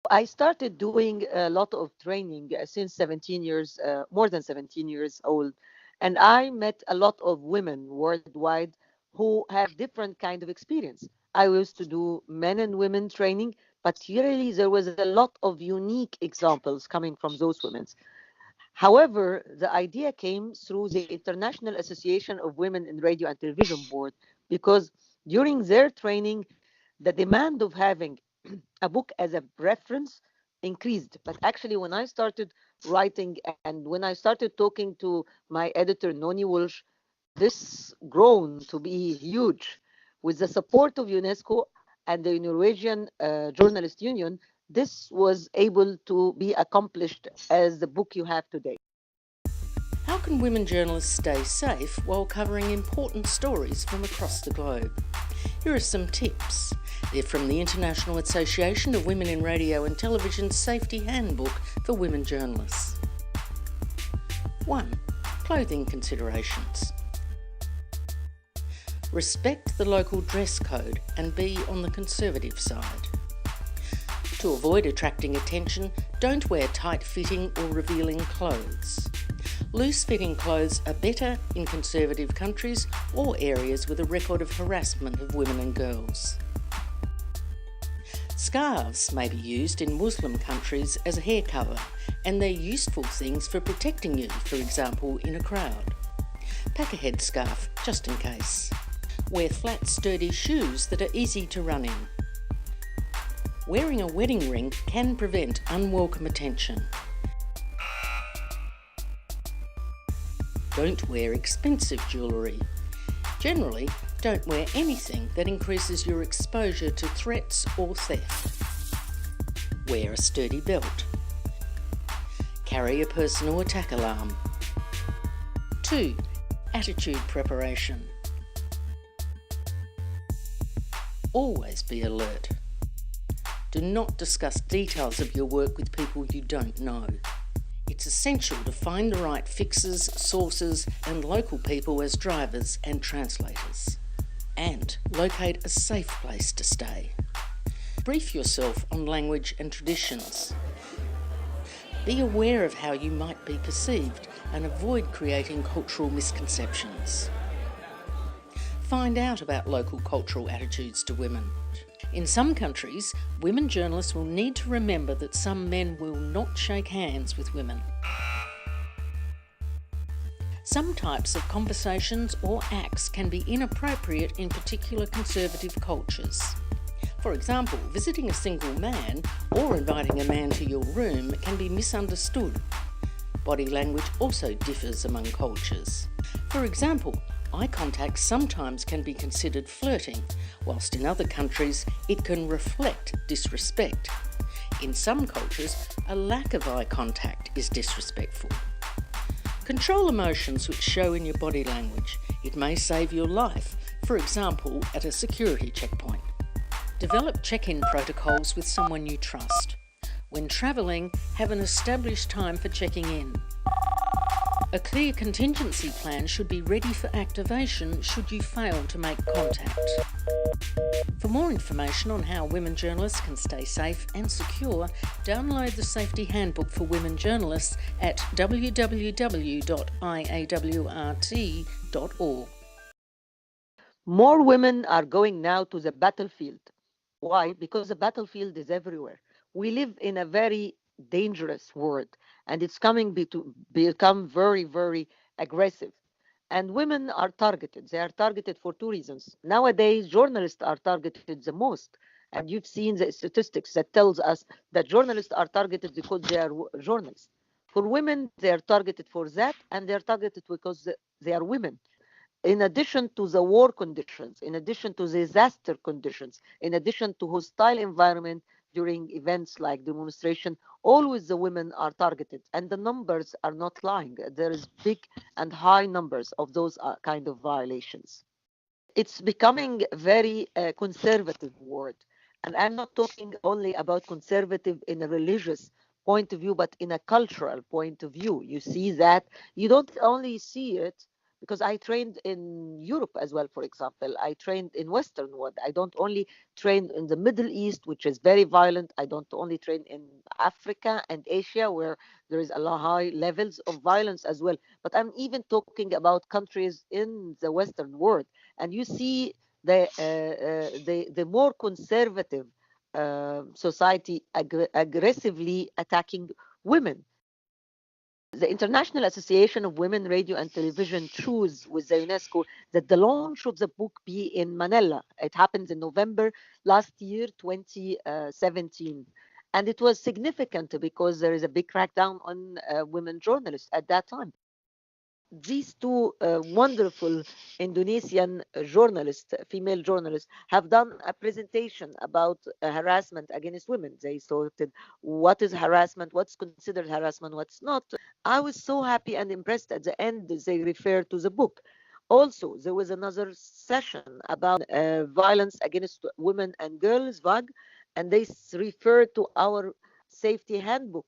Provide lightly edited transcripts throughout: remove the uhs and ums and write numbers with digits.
I started doing a lot of training since 17 years, more than 17 years old. And I met a lot of women worldwide who have different kind of experience. I used to do men and women training, but really there was a lot of unique examples coming from those women. However, the idea came through the International Association of Women in Radio and Television Board, because during their training, the demand of having a book as a reference increased. But actually, when I started writing and when I started talking to my editor, Nonee Walsh, this grown to be huge. With the support of UNESCO and the Norwegian Journalist Union, this was able to be accomplished as the book you have today. How can women journalists stay safe while covering important stories from across the globe? Here are some tips. They're from the International Association of Women in Radio and Television Safety Handbook for Women Journalists. 1. Clothing considerations. Respect the local dress code and be on the conservative side. To avoid attracting attention, don't wear tight-fitting or revealing clothes. Loose-fitting clothes are better in conservative countries or areas with a record of harassment of women and girls. Scarves may be used in Muslim countries as a hair cover, and they're useful things for protecting you, for example, in a crowd. Pack a headscarf, just in case. Wear flat, sturdy shoes that are easy to run in. Wearing a wedding ring can prevent unwelcome attention. Don't wear expensive jewellery. Generally, don't wear anything that increases your exposure to threats or theft. Wear a sturdy belt. Carry a personal attack alarm. 2. Attitude preparation. Always be alert. Do not discuss details of your work with people you don't know. It's essential to find the right fixers, sources and local people as drivers and translators. And locate a safe place to stay. Brief yourself on language and traditions. Be aware of how you might be perceived and avoid creating cultural misconceptions. Find out about local cultural attitudes to women. In some countries, women journalists will need to remember that some men will not shake hands with women. Some types of conversations or acts can be inappropriate in particular conservative cultures. For example, visiting a single man or inviting a man to your room can be misunderstood. Body language also differs among cultures. For example, eye contact sometimes can be considered flirting, whilst in other countries it can reflect disrespect. In some cultures, a lack of eye contact is disrespectful. Control emotions which show in your body language. It may save your life, for example, at a security checkpoint. Develop check-in protocols with someone you trust. When travelling, have an established time for checking in. A clear contingency plan should be ready for activation should you fail to make contact. For more information on how women journalists can stay safe and secure, download the Safety Handbook for Women Journalists at www.iawrt.org. More women are going now to the battlefield. Why? Because the battlefield is everywhere. We live in a very dangerous world, and it's coming to become very, very aggressive. And women are targeted. They are targeted for two reasons. Nowadays, journalists are targeted the most. And you've seen the statistics that tells us that journalists are targeted because they are journalists. For women, they are targeted for that, and they are targeted because they are women. In addition to the war conditions, in addition to disaster conditions, in addition to hostile environment during events like demonstration, always the women are targeted, and the numbers are not lying. There is big and high numbers of those kind of violations. It's becoming a very conservative word, and I'm not talking only about conservative in a religious point of view, but in a cultural point of view. You see that you don't only see it because I trained in Europe as well, for example. I trained in Western world. I don't only train in the Middle East, which is very violent. I don't only train in Africa and Asia, where there is a lot high levels of violence as well. But I'm even talking about countries in the Western world, and you see the more conservative society aggressively attacking women. The International Association of Women Radio and Television chose with the UNESCO that the launch of the book be in Manila. It happened in November last year, 2017. And it was significant because there is a big crackdown on women journalists at that time. These two wonderful Indonesian journalists, female journalists, have done a presentation about harassment against women. They sorted what is harassment, what's considered harassment, what's not. I was so happy and impressed at the end they referred to the book. Also, there was another session about violence against women and girls, VAG, and they referred to our safety handbook.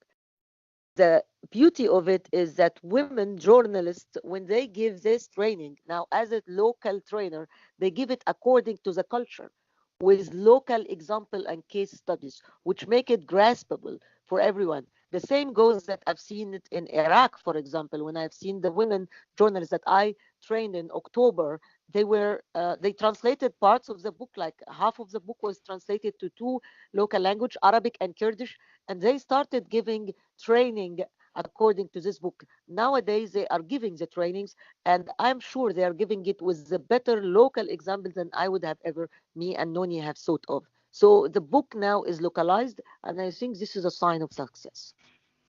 The beauty of it is that women journalists, when they give this training, now as a local trainer, they give it according to the culture with local example and case studies, which make it graspable for everyone. The same goes that I've seen it in Iraq, for example, when I've seen the women journalists that I trained in October. They translated parts of the book, like half of the book was translated to two local language, Arabic and Kurdish, and they started giving training according to this book. Nowadays, they are giving the trainings, and I'm sure they are giving it with the better local examples than I would have ever, me and Nonee, have thought of. So the book now is localized, and I think this is a sign of success.